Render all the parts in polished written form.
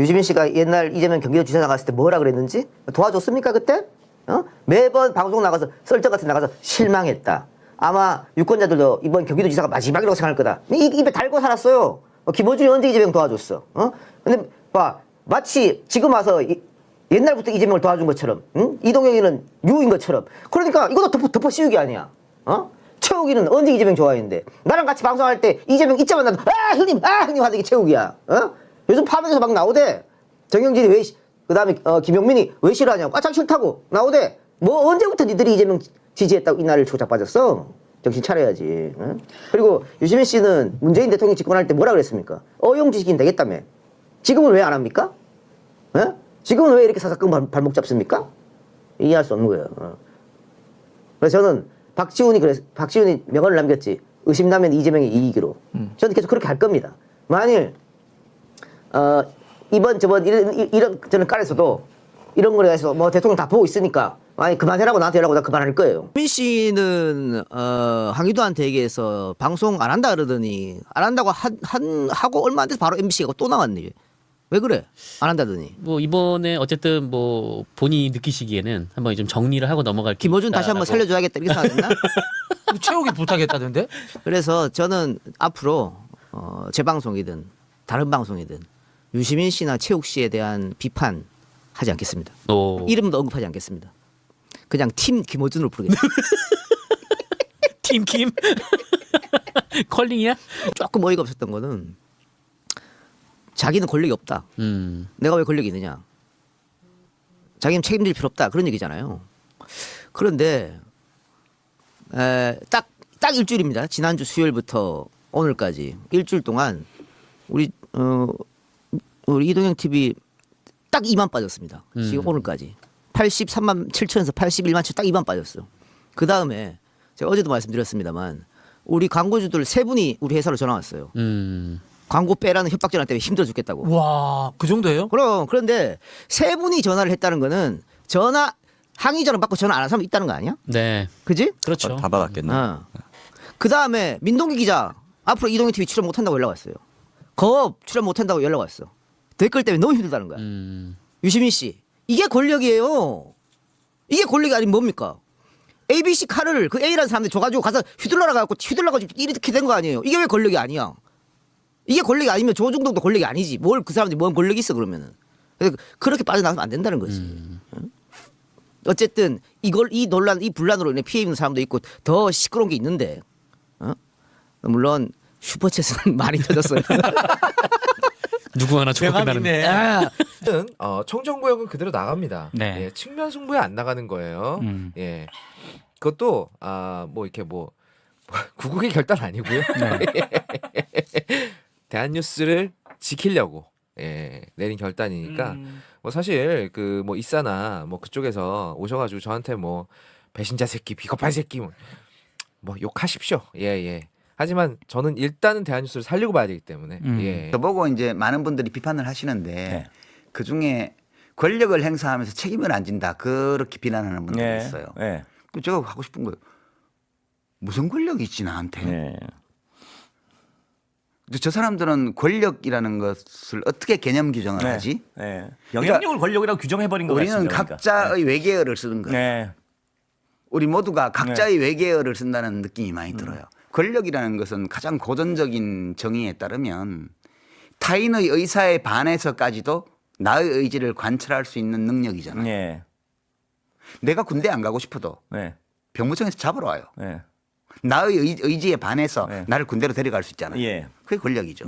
유시민 씨가 옛날 이재명 경기도지사 나갔을 때 뭐라 그랬는지 도와줬습니까 그때? 매번 방송 나가서 썰전 같은 데 나가서 실망했다. 아마 유권자들도 이번 경기도지사가 마지막이라고 생각할 거다. 입에 달고 살았어요. 김어준이 언제 이재명 도와줬어? 근데 봐 마치 지금 와서 옛날부터 이재명을 도와준 것처럼, 이동영이는 유인 것처럼. 그러니까 이것도 덮어 씌우기 아니야. 최욱이는 언제 이재명 좋아했는데 나랑 같이 방송할 때 이재명 있자마자 형님 하는 게 최욱이야. 요즘 파면에서 막 나오대. 정영진이 왜 그다음에 김용민이 왜 싫어하냐고. 참 싫다고 나오대. 뭐 언제부터 니들이 이재명 지지했다고 이 날을 조작 빠졌어. 정신 차려야지. 그리고 유시민 씨는 문재인 대통령 집권할 때 뭐라 그랬습니까? 어용지식인 되겠다며. 지금은 왜 안 합니까? 지금은 왜 이렇게 사사건 발목 잡습니까? 이해할 수 없는 거예요. 그래서 저는 박지훈이 명언을 남겼지. 의심나면 이재명이 이기기로. 저는 계속 그렇게 할 겁니다. 만일 이번 저번 이런 저는 깔에서도 이런 거에 대해서 뭐 대통령 다 보고 있으니까 아니 그만해라고 나한테 연락 오다 그만할 거예요. 유시민 씨는 황희도한테 얘기해서 방송 안 한다 그러더니 안 한다고 하고 얼마 안 돼서 바로 MBC가 또 나왔네. 왜 그래? 안 한다더니. 뭐 이번에 어쨌든 뭐 본인이 느끼시기에는 한번 좀 정리를 하고 넘어갈. 김어준 다시 한번 살려줘야겠다 이렇게 생각했나? 최욱이 부탁했다던데? 그래서 저는 앞으로 제 방송이든 다른 방송이든 유시민 씨나 최욱 씨에 대한 비판 하지 않겠습니다. 이름도 언급하지 않겠습니다. 그냥 팀 김어준으로 부르겠습니다. 팀 김? 컬링이야? 조금 어이가 없었던 거는 자기는 권력이 없다. 내가 왜 권력이 있느냐. 자기는 책임질 필요 없다. 그런 얘기잖아요. 그런데 딱 일주일입니다. 지난주 수요일부터 오늘까지 일주일 동안 우리 이동영 TV 딱 2만 빠졌습니다. 지금 오늘까지 83만 7천에서 81만 7 딱 2만 빠졌어요. 그 다음에 제가 어제도 말씀드렸습니다만 우리 광고주들 세 분이 우리 회사로 전화 왔어요. 광고 빼라는 협박 전화 때문에 힘들어 죽겠다고. 와, 그 정도예요? 그런데 세 분이 전화를 했다는 거는 항의 전화 받고 전화 안 한 사람이 있다는 거 아니야? 네. 그지? 그렇죠. 다 받았겠네. 그 다음에 민동기 기자 앞으로 이동희 TV 출연 못한다고 연락 왔어요. 거업 출연 못한다고 연락 왔어. 댓글 때문에 너무 힘들다는 거야. 유시민 씨 이게 권력이에요. 이게 권력이 아니면 뭡니까? ABC 칼을 그 A라는 사람들 줘가지고 가서 휘둘러가지고 이렇게 된 거 아니에요. 이게 왜 권력이 아니야? 이게 권력이 아니면 조중동도 권력이 아니지. 뭘 그 사람들이 뭔 권력이 있어 그러면은. 그래서 그렇게 빠져나가면 안 된다는 거지. 어쨌든 이 논란, 이 분란으로 인해 피해 입는 사람도 있고 더 시끄러운 게 있는데, 물론 슈퍼챗은 많이 터졌어요. 누구 하나 좋고 끝나는. 청정구역은 그대로 나갑니다. 네. 예, 측면 승부에 안 나가는 거예요. 예, 그것도 뭐 이렇게 뭐 구국의 결단 아니고요. 대한뉴스를 지키려고 내린 결단이니까 뭐 사실 그 뭐 이사나 뭐 그쪽에서 오셔가지고 저한테 뭐 배신자 새끼, 비겁한 새끼 뭐 욕하십시오. 예. 하지만 저는 일단은 대한뉴스를 살리고 봐야 되기 때문에. 예. 저보고 이제 많은 분들이 비판을 하시는데 그 중에 권력을 행사하면서 책임을 안 진다 그렇게 비난하는 분들이 있어요. 제가 하고 싶은 거예요. 무슨 권력이 있지 나한테? 저 사람들은 권력이라는 것을 어떻게 개념 규정을 하지? 영향력을 권력이라고 규정해버린 거 같습니다. 우리는 각자의 외계어를 쓰는 거예요. 우리 모두가 각자의 외계어를 쓴다는 느낌이 많이 들어요. 권력이라는 것은 가장 고전적인 정의에 따르면 타인의 의사에 반해서까지도 나의 의지를 관철할 수 있는 능력이잖아요. 내가 군대 안 가고 싶어도 병무청에서 잡으러 와요. 나의 의지에 반해서 나를 군대로 데려갈 수 있잖아요. 그게 권력이죠.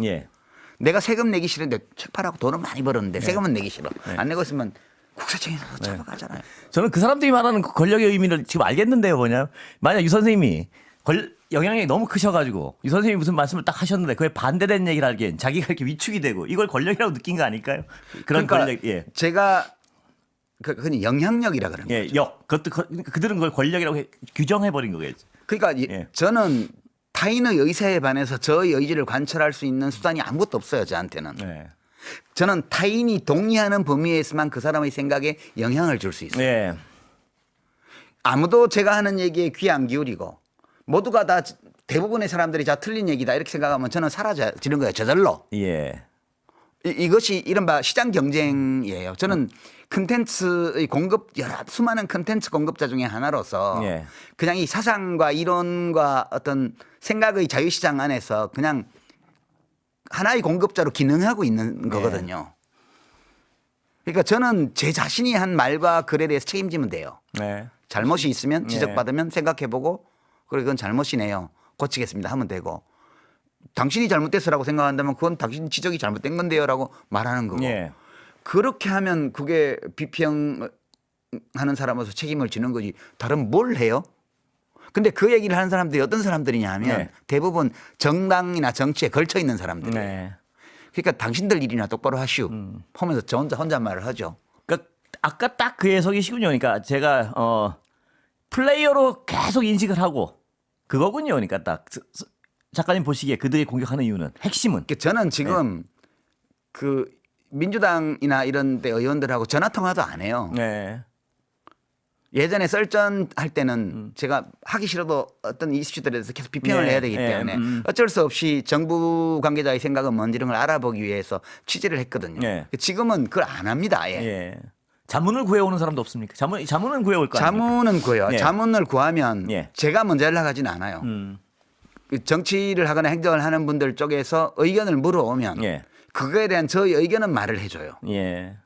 내가 세금 내기 싫은데 책 팔아고 돈을 많이 벌었는데 세금은 내기 싫어. 안 내고 있으면 국세청에서 잡아가잖아요. 저는 그 사람들이 말하는 그 권력의 의미를 지금 알겠는데요. 만약 유 선생님이 영향력이 너무 크셔가지고 유 선생님이 무슨 말씀을 딱 하셨는데 그에 반대된 얘기를 하기엔 자기가 이렇게 위축이 되고 이걸 권력이라고 느낀 거 아닐까요? 그런 그러니까 권력. 제가 그건 영향력이라 그러는 거죠. 그들은 그걸 권력이라고 규정해버린 거겠죠. 그러니까 저는 타인의 의사에 반해서 저의 의지를 관철할 수 있는 수단이 아무것도 없어요. 저한테는. 저는 타인이 동의하는 범위에서만 그 사람의 생각에 영향을 줄 수 있어요. 아무도 제가 하는 얘기에 귀 안 기울이고 모두가 다 대부분의 사람들이 다 틀린 얘기다 이렇게 생각하면 저는 사라지는 거예요. 저절로. 이것이 이른바 시장 경쟁이에요. 저는 컨텐츠의 공급 수많은 컨텐츠 공급자 중에 하나로서 예. 그냥 이 사상과 이론과 어떤 생각의 자유시장 안에서 그냥 하나의 공급자로 기능하고 있는 거거든요. 그러니까 저는 제 자신이 한 말과 글에 대해서 책임지면 돼요. 네. 잘못이 있으면 예. 지적받으면 생각해보고 그래 그건 잘못이네요. 고치겠습니다 하면 되고 당신이 잘못됐어라고 생각한다면 그건 당신 지적이 잘못된 건데요라고 말하는 거고 예. 그렇게 하면 그게 비평하는 사람으로서 책임을 지는 거지 다른 뭘 해요? 근데 그 얘기를 하는 사람들이 어떤 사람들이냐 하면 네. 대부분 정당이나 정치에 걸쳐 있는 사람들이에요. 네. 그러니까 당신들 일이나 똑바로 하시오 하면서 저 혼잣말을 하죠. 그러니까 아까 딱 그 해석이시군요. 그러니까 제가 플레이어로 계속 인식을 하고 그거군요. 그러니까 딱 작가님 보시기에 그들이 공격하는 이유는 핵심은 그러니까 저는 지금 그 민주당이나 이런 데 의원들하고 전화 통화도 안 해요. 네. 예전에 썰전할 때는 제가 하기 싫어도 어떤 이슈들에 대해서 계속 비평을 네, 해야 되기 네, 때문에 어쩔 수 없이 정부 관계자의 생각은 뭔지 이런 걸 알아보기 위해서 취재를 했거든요. 네. 지금은 그걸 안 합니다. 아예. 예. 자문을 구해오는 사람도 없습니까? 자문은 구해올 거 아닙니까? 자문은 구해요. 예. 자문을 구하면 예. 제가 먼저 연락하지는 않아요. 그 정치를 하거나 행정을 하는 분들 쪽에서 의견을 물어오면 예. 그거에 대한 저의 의견은 말을 해줘요. 예.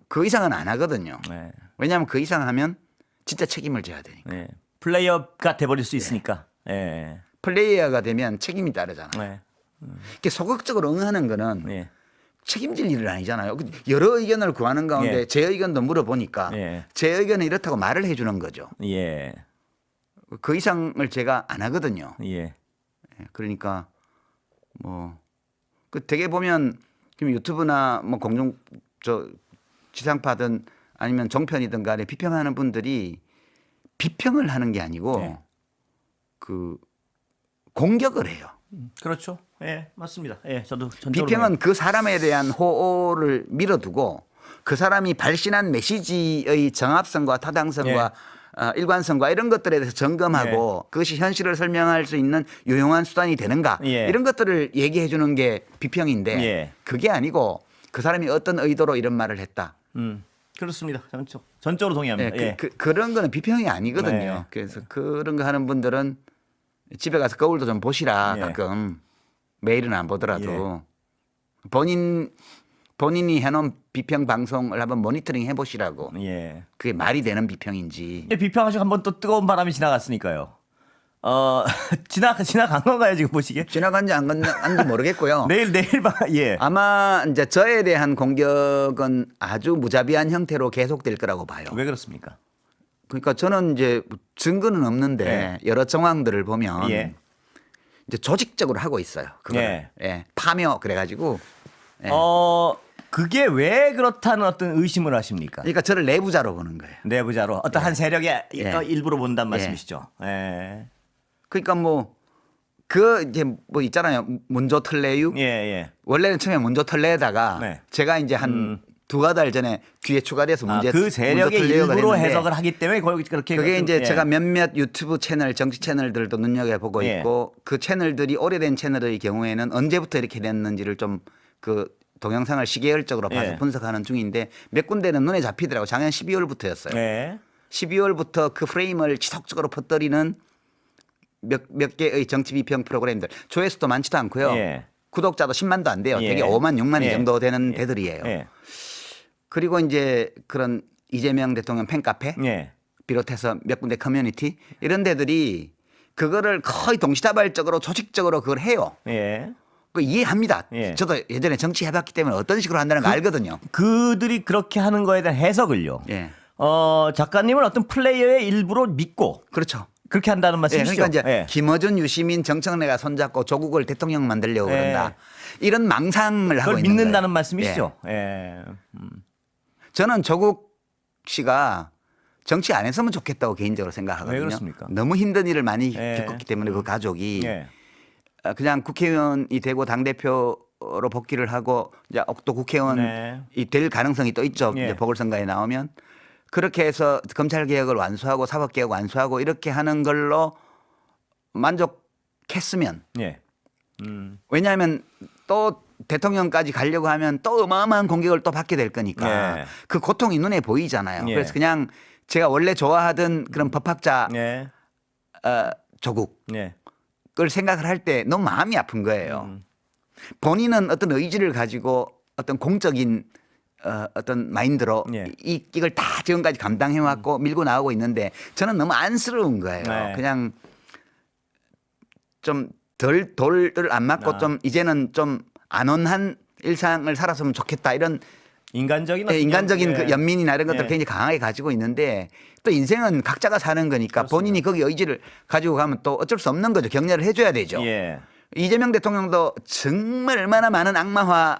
그 이상은 안 하거든요. 네. 왜냐하면 그 이상 하면 진짜 책임을 져야 되니까. 네. 플레이어가 돼버릴 수 있으니까. 예. 플레이어가 되면 책임이 따르잖아요. 네. 이렇게 소극적으로 응하는 거는 예. 책임질 일은 아니잖아요. 여러 의견을 구하는 가운데 예. 제 의견도 물어보니까 예. 제 의견은 이렇다고 말을 해주는 거죠. 예. 그 이상을 제가 안 하거든요. 예. 그러니까 그 되게 보면 지금 유튜브나 뭐 공중 지상파든 아니면 종편이든 간에 비평하는 분들이 비평을 하는 게 아니고 네. 그 공격을 해요. 그렇죠. 예, 맞습니다. 예, 저도 비평은 그 사람에 대한 호를 밀어두고 그 사람이 발신한 메시지의 정합성과 타당성과 일관성과 이런 것들에 대해서 점검하고 그것이 현실을 설명할 수 있는 유용한 수단이 되는가 예. 이런 것들을 얘기해 주는 게 비평인데 예. 그게 아니고 그 사람이 어떤 의도로 이런 말을 했다. 그렇습니다. 전적으로 동의합니다. 예. 그런 거는 비평이 아니거든요. 네. 그래서 그런 거 하는 분들은 집에 가서 거울도 좀 보시라. 예. 가끔 매일은 안 보더라도 본인이 해놓은 비평 방송을 한번 모니터링 해보시라고. 예. 그게 말이 되는 비평인지. 비평하시고 한번 또 뜨거운 바람이 지나갔으니까요. 지나간 건가요 지금 보시기에? 지나간지 안 간지 모르겠고요. 내일 예. 아마 이제 저에 대한 공격은 아주 무자비한 형태로 계속될 거라고 봐요. 왜 그렇습니까? 그러니까 저는 이제 증거는 없는데 여러 정황들을 보면 예. 이제 조직적으로 하고 있어요. 그걸. 파묘 그래가지고. 예. 그게 왜 그렇다는 어떤 의심을 하십니까? 그러니까 저를 내부자로 보는 거예요. 내부자로 어떤 한 세력의 일부로 본다는 예. 말씀이시죠? 예. 그러니까 이제 있잖아요. 문조 털레유. 예. 원래는 처음에 문조 털레에다가 네. 제가 이제 한 두어 달 전에 뒤에 추가돼서 그 세력의 일부로 해석을 하기 때문에 그렇게 그게 이제 제가 몇몇 유튜브 채널 정치 채널들도 눈여겨보고 있고 그 채널들이 오래된 채널의 경우에는 언제부터 이렇게 됐는지를 좀 그 동영상을 시계열적으로 봐서 분석하는 중인데 몇 군데는 눈에 잡히더라고. 작년 12월부터였어요. 네. 12월부터 그 프레임을 지속적으로 퍼뜨리는 몇 개의 정치 비평 프로그램들 조회수도 많지도 않고요. 구독자도 10만도 안 돼요. 되게 5만 6만이 정도 되는 데들이에요. 그리고 이제 그런 이재명 대통령 팬카페 비롯해서 몇 군데 커뮤니티 이런 데들이 그거를 거의 동시다발적으로 조직적으로 그걸 해요. 그 이해합니다. 저도 예전에 정치 해봤기 때문에 어떤 식으로 한다는 거 알거든요. 그들이 그렇게 하는 거에 대한 해석을요. 작가님은 어떤 플레이어의 일부로 믿고 그렇죠. 그렇게 한다는 말씀이시죠? 그러니까 이제 김어준, 유시민, 정청래가 손잡고 조국을 대통령 만들려고 그런다. 이런 망상을 하고 그걸 있는 믿는다는 거예요. 말씀이시죠? 저는 조국 씨가 정치 안 했으면 좋겠다고 개인적으로 생각하거든요. 왜 그렇습니까? 너무 힘든 일을 많이 겪었기 때문에 그 가족이 그냥 국회의원이 되고 당대표로 복귀를 하고 이제 또 국회의원이 될 가능성이 또 있죠. 이제 보궐선거에 나오면. 그렇게 해서 검찰개혁을 완수하고 사법개혁 완수하고 이렇게 하는 걸로 만족했으면 왜냐하면 또 대통령까지 가려고 하면 또 어마어마한 공격을 또 받게 될 거니까 예. 그 고통이 눈에 보이잖아요. 예. 그래서 그냥 제가 원래 좋아하던 그런 법학자 예. 조국을 예. 생각을 할 때 너무 마음이 아픈 거예요. 본인은 어떤 의지를 가지고 어떤 공적인 어떤 마인드로 예. 이걸 다 지금까지 감당해왔고 밀고 나오고 있는데 저는 너무 안쓰러운 거예요. 네. 그냥 좀 덜 돌을 안 맞고 좀 이제는 좀 안온한 일상을 살았으면 좋겠다 이런 인간적인 인간적인 어떤 그 연민이나 이런 것들 예. 을 굉장히 강하게 가지고 있는데 또 인생은 각자가 사는 거니까 본인이 거기 의지를 가지고 가면 또 어쩔 수 없는 거죠. 격려를 해줘야 되죠. 예. 이재명 대통령도 정말 얼마나 많은 악마화의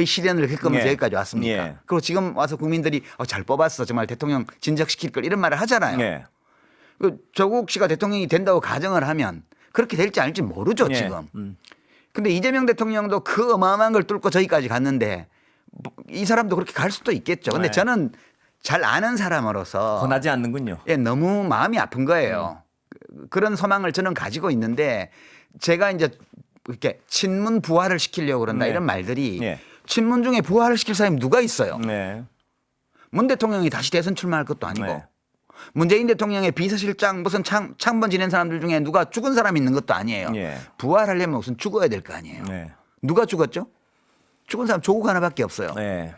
시련을 겪으면서 예. 여기까지 왔습니까? 예. 그리고 지금 와서 국민들이 잘 뽑았어. 정말 대통령 진적시킬 걸 이런 말을 하잖아요. 예. 그 조국 씨가 대통령이 된다고 가정을 하면 그렇게 될지 아닐지 모르죠 예. 지금. 근데 이재명 대통령도 그 어마어마한 걸 뚫고 저기까지 갔는데 이 사람도 그렇게 갈 수도 있겠죠. 근데 네. 저는 잘 아는 사람으로서 권하지 않는군요. 예, 너무 마음이 아픈 거예요. 그런 소망을 저는 가지고 있는데 제가 이제 이렇게 친문 부활을 시키려고 그런다 네. 이런 말들이 예. 친문 중에 부활을 시킬 사람이 누가 있어요? 네. 문 대통령이 다시 대선 출마할 것도 아니고 네. 문재인 대통령의 비서실장 무슨 창번 지낸 사람들 중에 누가 죽은 사람이 있는 것도 아니에요. 예. 부활하려면 우선 죽어야 될 거 아니에요. 네. 누가 죽었죠? 죽은 사람 조국 하나밖에 없어요. 네.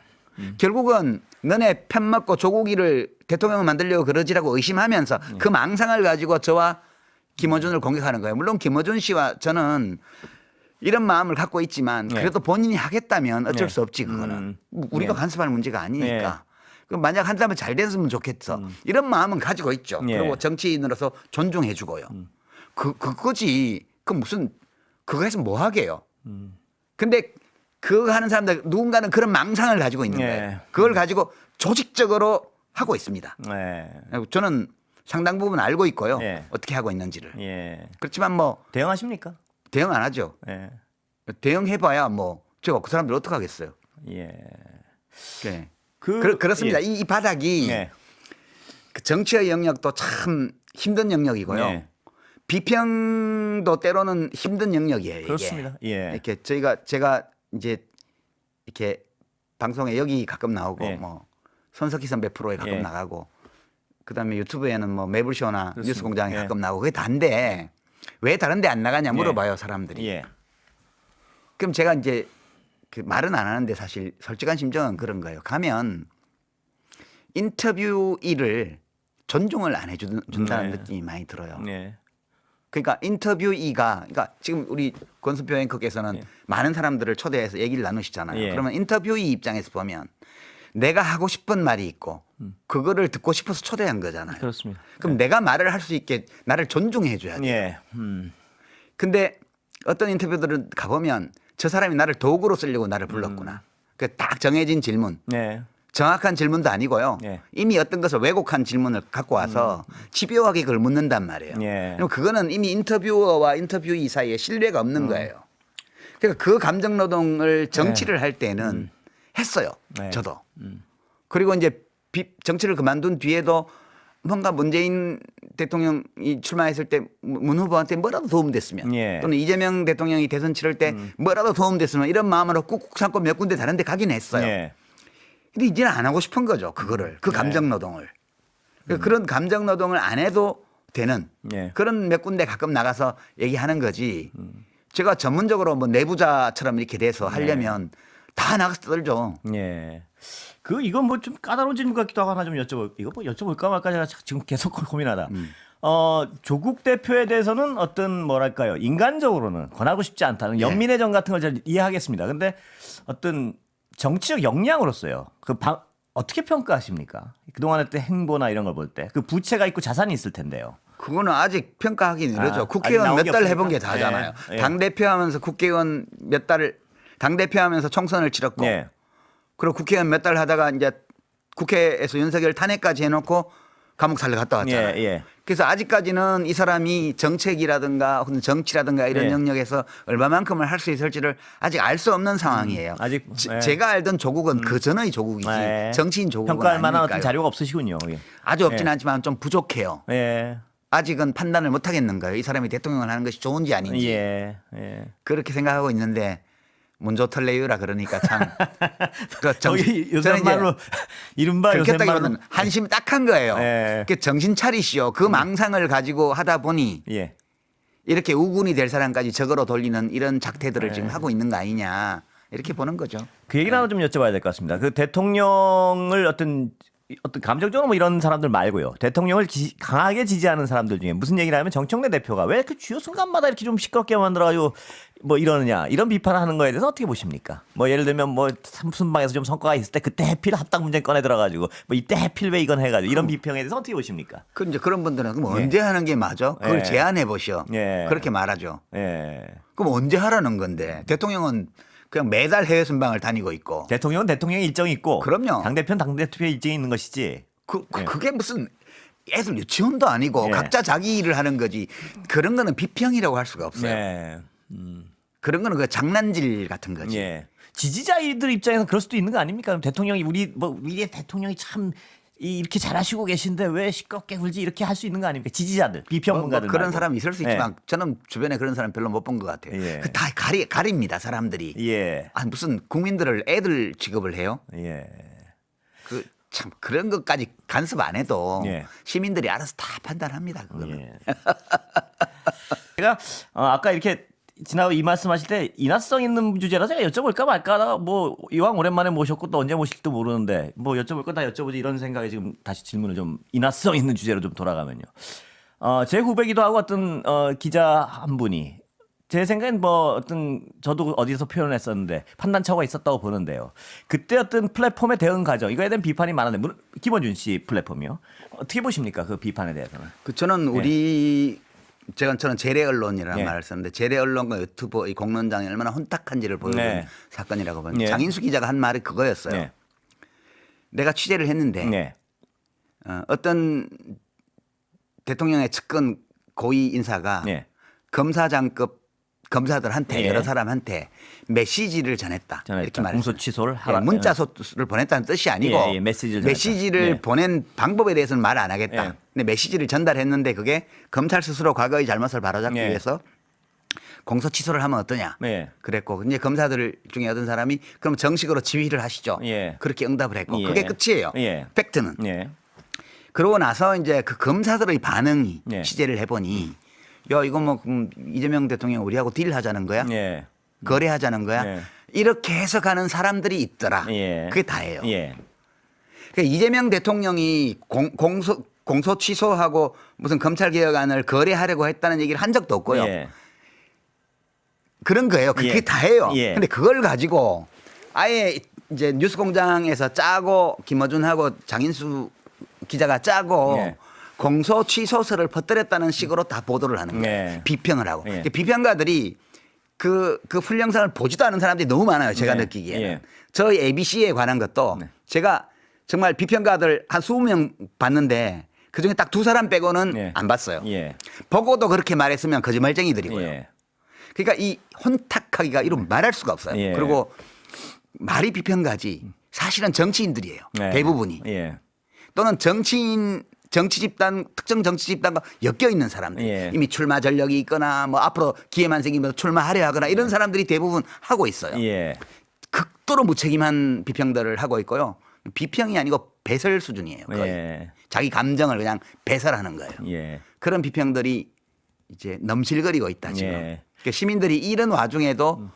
결국은 너네 편 먹고 조국이를 대통령을 만들려고 그러지라고 의심하면서 그 망상을 가지고 저와 김어준을 공격하는 거예요. 물론 김어준 씨와 저는 이런 마음을 갖고 있지만 그래도 본인이 하겠다면 어쩔 네. 수 없지 그거는. 우리가 네. 간섭할 문제가 아니니까. 네. 그럼 만약 한다면 잘 됐으면 좋겠어. 이런 마음은 가지고 있죠. 예. 그리고 정치인으로서 존중해 주고요. 그거지. 그 무슨 그거 해서 뭐 하게요. 근데 그거 하는 사람들 누군가는 그런 망상을 가지고 있는 예. 거예요. 그걸 가지고 조직적으로 하고 있습니다. 네. 저는 상당 부분 알고 있고요. 예. 어떻게 하고 있는지를. 예. 그렇지만 뭐 대응하십니까? 대응 안 하죠. 예. 대응해봐야 뭐 제가 그 사람들 어떻게 하겠어요. 예. 네. 그 그렇습니다. 예. 이 바닥이 예. 그 정치의 영역도 참 힘든 영역이고요. 예. 비평도 때로는 힘든 영역이에요. 이게. 그렇습니다. 예. 이렇게 제가 이제 이렇게 방송에 여기 가끔 나오고 예. 뭐 손석희 선배 프로에 가끔 예. 나가고 그다음에 유튜브에는 뭐 매불쇼나 그렇습니다. 뉴스공장에 예. 가끔 나오고 그게 다인데 왜 다른데 안 나가냐 물어봐요 사람들이. 예. 그럼 제가 이제 그 말은 안 하는데 사실 솔직한 심정은 그런 거예요. 가면 인터뷰이를 존중을 안 해준다는 네. 느낌이 많이 들어요. 예. 그러니까 인터뷰이가 그러니까 지금 우리 권순표 앵커께서는 예. 많은 사람들을 초대해서 얘기를 나누시잖아요. 예. 그러면 인터뷰이 입장에서 보면 내가 하고 싶은 말이 있고 그거를 듣고 싶어서 초대한 거잖아요. 그렇습니다. 그럼 내가 말을 할 수 있게 나를 존중해 줘야 돼요. 예. 근데 어떤 인터뷰들은 가보면 저 사람이 나를 도구로 쓰려고 나를 불렀구나. 그 딱 정해진 질문. 네. 정확한 질문도 아니고요. 예. 이미 어떤 것을 왜곡한 질문을 갖고 와서 집요하게 그걸 묻는단 말이에요. 예. 그럼 그거는 이미 인터뷰어와 인터뷰이 사이에 신뢰가 없는 거예요. 그러니까 그 감정 노동을 정치를 할 때는 했어요. 네. 저도. 그리고 이제 정치를 그만둔 뒤에도 뭔가 문재인 대통령이 출마했을 때 문 후보한테 뭐라도 도움됐으면 예. 또는 이재명 대통령이 대선 치를 때 뭐라도 도움됐으면 이런 마음으로 꾹꾹 참고 몇 군데 다른 데 가긴 했어요. 예. 근데 이제는 안 하고 싶은 거죠. 그거를. 그 감정 노동을. 그런 감정 노동을 안 해도 되는 예. 그런 몇 군데 가끔 나가서 얘기하는 거지. 제가 전문적으로 뭐 내부자처럼 이렇게 돼서 하려면 다 나가서 떠들죠. 예. 이건 뭐 좀 까다로운 질문 같기도 하고 하나 좀 이거 뭐 여쭤볼까 말까 제가 지금 계속 고민하다. 조국 대표에 대해서는 어떤 뭐랄까요 인간적으로는 권하고 싶지 않다는 연민의 정 같은 걸 잘 이해하겠습니다. 근데 어떤 정치적 역량으로서요. 어떻게 평가하십니까? 그동안 했던 행보나 이런 걸 볼 때 그 부채가 있고 자산이 있을 텐데요. 그거는 아직 평가하기는 이르죠. 아직 국회의원 나온 몇 게 달 없으니까? 해본 게 다잖아요. 예. 예. 당대표 하면서 국회의원 몇 달을 당대표 하면서 총선을 치렀고 예. 그리고 국회의원 몇 달 하다가 이제 국회에서 윤석열 탄핵까지 해놓고 감옥 살려 갔다 왔잖아요. 예, 예. 그래서 아직까지는 이 사람이 정책이라든가 혹은 정치라든가 이런 예. 영역에서 얼마만큼을 할 수 있을지를 아직 알 수 없는 상황이에요. 아직 예. 제가 알던 조국은 그 전의 조국이지 예. 정치인 조국은 평가할 만한 아니니까요. 어떤 자료가 없으시군요. 예. 아주 없진 예. 않지만 좀 부족해요. 예. 아직은 판단을 못 하겠는 거예요. 이 사람이 대통령을 하는 것이 좋은지 아닌지. 예. 예. 그렇게 생각하고 있는데 문조 털레유라 그러니까 참. 저기 요새 말로 이른바 요새 말로 그렇겠다기보다는 한심이 딱한 거예요. 예. 그 정신 차리시오. 그 망상을 가지고 하다 보니 예. 이렇게 우군이 될 사람까지 적으로 돌리는 이런 작태들을 지금 하고 있는 거 아니냐 이렇게 보는 거죠. 그 얘기를 하나 좀 여쭤봐야 될 것 같습니다. 그 대통령을 어떤 감정적으로 뭐 이런 사람들 말고요. 대통령을 강하게 지지하는 사람들 중에 무슨 얘기를 하면 정청래 대표가 왜 그 주요 순간마다 이렇게 좀 시끄럽게 만들어가지고 뭐 이러느냐 이런 비판을 하는 거에 대해서 어떻게 보십니까? 뭐 예를 들면 뭐 삼순방에서 좀 성과가 있을 때 그때 해필 합당 문제 꺼내 들어가지고 뭐 이때 해필 왜 이건 해가지고 이런 비평에 대해서 어떻게 보십니까? 그 이제 그런 분들은 그럼 예. 언제 하는 게 맞아? 그걸 예. 제안해 보시오. 예. 그렇게 말하죠. 예. 그럼 언제 하라는 건데 대통령은 그냥 매달 해외 순방을 다니고 있고 대통령은 대통령의 일정이 있고 그럼요. 당대표는 당대표의 일정이 있는 것이지. 예. 그게 무슨 애들 유치원도 아니고 예. 각자 자기 일을 하는 거지. 그런 거는 비평이라고 할 수가 없어요. 네. 그런 거는 그 장난질 같은 거지. 예. 지지자들 입장에서 그럴 수도 있는 거 아닙니까? 그럼 대통령이 우리의 대통령이 참 이렇게 잘하시고 계신데 왜 시끄럽게 굴지 이렇게 할 수 있는 거 아닙니까? 지지자들, 비평가들 그런 말고. 사람이 있을 수 예. 있지만 저는 주변에 그런 사람 별로 못 본 것 같아요. 예. 그 다 가립니다 사람들이. 예. 아 무슨 국민들을 애들 취급을 해요? 예. 그 참 그런 것까지 간섭 안 해도 예. 시민들이 알아서 다 판단합니다. 그거는. 예. 제가 아까 이렇게 지나고 이 말씀하실 때 인화성 있는 주제라 제가 여쭤볼까 말까 하다가 뭐 이왕 오랜만에 모셨고 또 언제 모실지도 모르는데 뭐 여쭤볼 거 다 여쭤보지 이런 생각에 지금 다시 질문을 좀 인화성 있는 주제로 좀 돌아가면요. 제 후배기도 하고 어떤 기자 한 분이 제 생각엔 뭐 어떤 저도 어디서 표현을 했었는데 판단 차고가 있었다고 보는데요. 그때 어떤 플랫폼의 대응 과정 이거에 대한 비판이 많았는데 김원준 씨 플랫폼이요. 어떻게 보십니까 그 비판에 대해서는? 그 저는 우리 저는 재래 언론이라는 예. 말을 썼는데 재래 언론과 유튜버 이 공론장이 얼마나 혼탁한지를 보여준 네. 사건이라고 봅니다. 예. 장인수 기자가 한 말이 그거였어요. 네. 내가 취재를 했는데 네. 어떤 대통령의 측근 고위 인사가 네. 검사장급 검사들한테 예. 여러 사람한테 메시지를 전했다. 이렇게 말했어요. 공소 취소를 하라. 문자소를 보냈다는 뜻이 아니고 예, 예, 메시지를 메시지를 전했다. 예. 보낸 방법에 대해서는 말 안 하겠다. 예. 근데 메시지를 전달했는데 그게 검찰 스스로 과거의 잘못을 바로잡기 예. 위해서 공소 취소를 하면 어떠냐. 네. 그랬고 이제 검사들 중에 어떤 사람이 그럼 정식으로 지휘를 하시죠. 예. 그렇게 응답을 했고 예. 그게 끝이에요. 예. 팩트는. 예. 그러고 나서 이제 그 검사들의 반응이 예. 취재를 해보니 야 이거 뭐 이재명 대통령 우리하고 딜하자는 거야? 예. 거래하자는 거야? 예. 이렇게 해석하는 사람들이 있더라. 예. 그게 다예요. 예. 그러니까 이재명 대통령이 공소 취소하고 무슨 검찰 개혁안을 거래하려고 했다는 얘기를 한 적도 없고요. 예. 그런 거예요. 그게 예. 다예요. 예. 근데 그걸 가지고 아예 이제 뉴스공장에서 짜고 김어준하고 장인수 기자가 짜고 예. 공소 취소서를 퍼뜨렸다는 식으로 다 보도를 하는 거예요. 예. 비평을 하고. 예. 비평가들이 그 풀영상을 보지도 않은 사람들이 너무 많아요. 제가 네. 느끼기에는. 예. 저희 ABC에 관한 것도 네. 제가 정말 비평가들 한 20명 봤는데 그중에 딱 2사람 빼고는 예. 안 봤어요. 예. 보고도 그렇게 말했으면 거짓말쟁이들이고요. 예. 그러니까 이 혼탁하기가 이런 말할 수가 없어요. 예. 그리고 말이 비평가지 사실은 정치인들이에요. 예. 대부분이. 예. 또는 정치 집단 특정 정치 집단과 엮여 있는 사람들 예. 이미 출마 전력이 있거나 뭐 앞으로 기회만 생기면 출마하려 하거나 이런 사람들이 대부분 하고 있어요. 예. 극도로 무책임한 비평들을 하고 있고요. 비평이 아니고 배설 수준이에요. 거의. 예. 자기 감정을 그냥 배설하는 거예요. 예. 그런 비평들이 이제 넘실거리고 있다 지금. 예. 그러니까 시민들이 이런 와중에도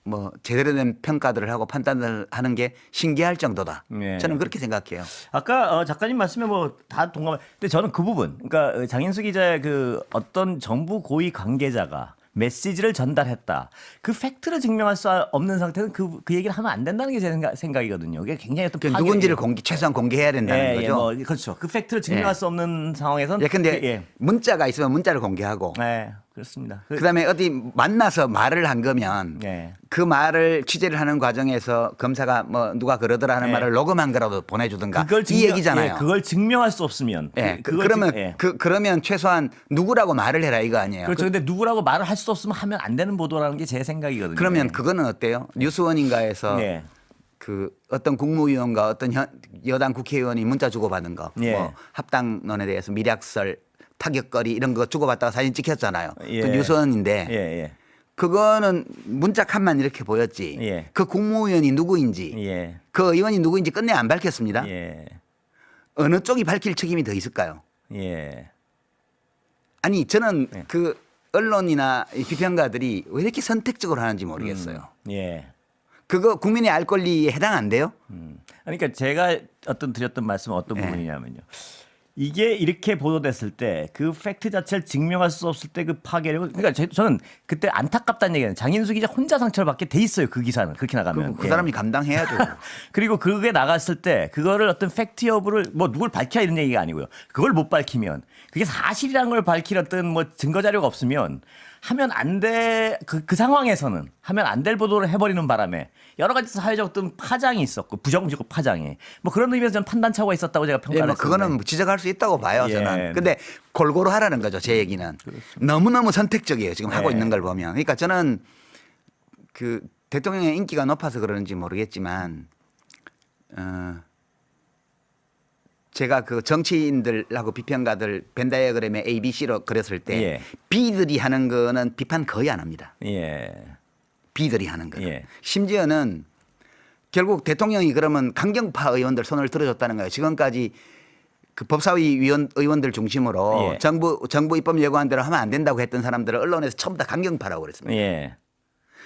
뭐 제대로 된 평가들을 하고 판단을 하는 게 신기할 정도다. 예. 저는 그렇게 생각해요. 아까 작가님 말씀에 뭐 다 동감. 근데 저는 그 부분, 그러니까 장인수 기자의 그 어떤 정부 고위 관계자가 메시지를 전달했다. 그 팩트를 증명할 수 없는 상태는 그 얘기를 하면 안 된다는 게 제 생각이거든요. 이게 굉장히 어떤 그 파괴- 누군지를 최소한 공개해야 된다는 예, 거죠. 예, 뭐 그렇죠. 그 팩트를 증명할 예. 수 없는 상황에서는 예, 근데 예, 문자가 있으면 문자를 공개하고 예, 그렇습니다. 그다음에 어디 만나서 말을 한 거면 예. 그 말을 취재를 하는 과정에서 검사가 뭐 누가 그러더라 하는 예. 말을 녹음한 거라도 보내주든가 그걸 이 얘기잖아요. 예, 그걸 증명할 수 없으면 예, 그걸 그러면 예. 그러면 최소한 누구라고 말을 해라 이거 아니에요. 그렇죠. 근데 누구라고 말을 할 수 없으면 하면 안 되는 보도라는 게 제 생각이거든요. 그러면 예. 그거는 어때요? 뉴스원인가에서 예. 그 어떤 국무위원과 어떤 여당 국회의원이 문자 주고받은 거, 예. 뭐 합당론에 대해서 미략설 타격거리 이런 거 주고받다가 사진 찍혔잖아요. 예. 그 뉴스원인데 예, 예. 그거는 문자 칸만 이렇게 보였지. 예. 그 국무위원이 누구인지 예. 그 의원이 누구인지 끝내 안 밝혔습니다. 예. 어느 쪽이 밝힐 책임이 더 있을까요? 예. 아니 저는 네. 그 언론이나 이 비평가들이 왜 이렇게 선택적으로 하는지 모르겠어요. 예. 그거 국민의 알 권리에 해당 안 돼요? 그러니까 제가 드렸던 말씀은 어떤 예. 부분이냐면요. 이게 이렇게 보도됐을 때 그 팩트 자체를 증명할 수 없을 때 그 파괴력. 그러니까 저는 그때 안타깝다는 얘기는 장인수 기자 혼자 상처를 받게 돼 있어요. 그 기사는 그렇게 나가면. 그 예. 사람이 감당해야죠. 그리고 그게 나갔을 때 그거를 어떤 팩트 여부를 뭐 누굴 밝혀야 이런 얘기가 아니고요. 그걸 못 밝히면 그게 사실이라는 걸 밝힐 어떤 뭐 증거 자료가 없으면 하면 안 돼. 그 상황에서는 하면 안 될 보도를 해버리는 바람에 여러 가지 사회적 어떤 파장이 있었고 부정적 파장이 뭐 그런 의미에서 저는 판단 착오가 있었다고 제가 예, 평가를 뭐 했습니다. 그거는 지적할 수 있다고 봐요, 예. 저는. 근데 골고루 하라는 거죠, 제 얘기는. 너무너무 선택적이에요, 지금 하고 예. 있는 걸 보면. 그러니까 저는 그 대통령의 인기가 높아서 그러는지 모르겠지만, 제가 그 정치인들하고 비평가들 벤다이어그램에 ABC로 그렸을 때 예. B들이 하는 거는 비판 거의 안 합니다. 예. B들이 하는 거는. 예. 심지어는 결국 대통령이 그러면 강경파 의원들 손을 들어줬다는 거예요. 지금까지 그 법사위 의원들 중심으로 예. 정부 입법 예고한 대로 하면 안 된다고 했던 사람들을 언론에서 전부 다 강경파라고 그랬습니다. 예.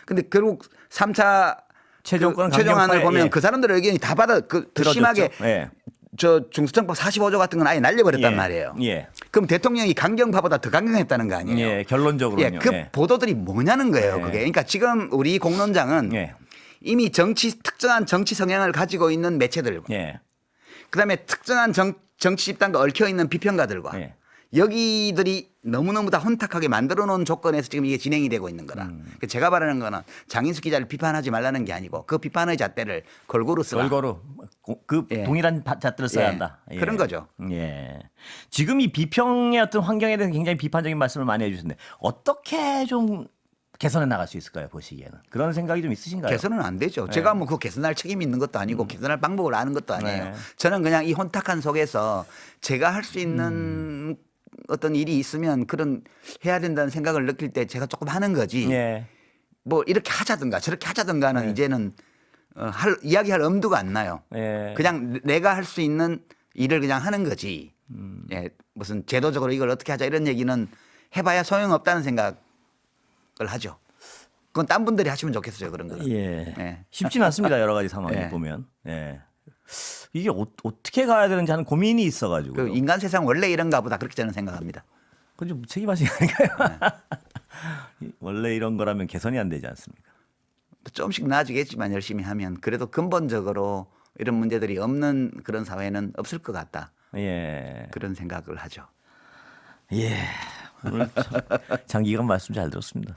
근데 결국 3차 최종권 최종안을 강경파에, 보면 예. 그 사람들의 의견이 다 받아 더 들어줬죠. 심하게 예. 저 중수청법 45조 같은 건 아예 날려버렸단 예. 말이에요. 예. 그럼 대통령이 강경파보다 더 강경했다는 거 아니에요? 예. 결론적으로는요. 예, 그 예. 보도들이 뭐냐는 거예요. 예. 그게. 그러니까 지금 우리 공론장은 예. 이미 특정한 정치 성향을 가지고 있는 매체들과 예. 그다음에 특정한 정치 집단과 얽혀 있는 비평가들과 예. 여기들이 너무너무 다 혼탁하게 만들어 놓은 조건에서 지금 이게 진행이 되고 있는 거라. 그러니까 제가 바라는 거는 장인수 기자를 비판하지 말라는 게 아니고 그 비판의 잣대를 골고루 쓰라. 골고루 그 예. 동일한 잣대를 써야 예. 한다. 예. 그런 거죠. 예. 지금 이 비평의 어떤 환경에 대해서 굉장히 비판적인 말씀을 많이 해주셨는데 어떻게 좀 개선해 나갈 수 있을까요? 보시기에는 그런 생각이 좀 있으신가요? 개선은 안 되죠. 제가 뭐 그 개선할 책임이 있는 것도 아니고 개선할 방법을 아는 것도 아니에요. 네. 저는 그냥 이 혼탁한 속에서 제가 할 수 있는 어떤 일이 있으면 그런 해야 된다는 생각을 느낄 때 제가 조금 하는 거지. 예. 뭐 이렇게 하자든가 저렇게 하자든가는 이제는 이야기할 엄두가 안 나요. 예. 그냥 내가 할 수 있는 일을 그냥 하는 거지. 예, 무슨 제도적으로 이걸 어떻게 하자 이런 얘기는 해봐야 소용없다는 생각을 하죠. 그건 딴 분들이 하시면 좋겠어요 그런 거는. 예. 예. 쉽지는 않습니다. 여러 가지 상황이 예. 보면. 예. 이게 어떻게 가야 되는지 하는 고민이 있어가지고. 그 인간 세상 원래 이런가 보다 그렇게 저는 생각합니다. 그건 좀 무책임하신 거 아닌가요? 네. 원래 이런 거라면 개선이 안 되지 않습니까? 조금씩 나아지겠지만 열심히 하면 그래도 근본적으로 이런 문제들이 없는 그런 사회는 없을 것 같다. 예. 그런 생각을 하죠. 예. 오늘 참 장기간 말씀 잘 들었습니다.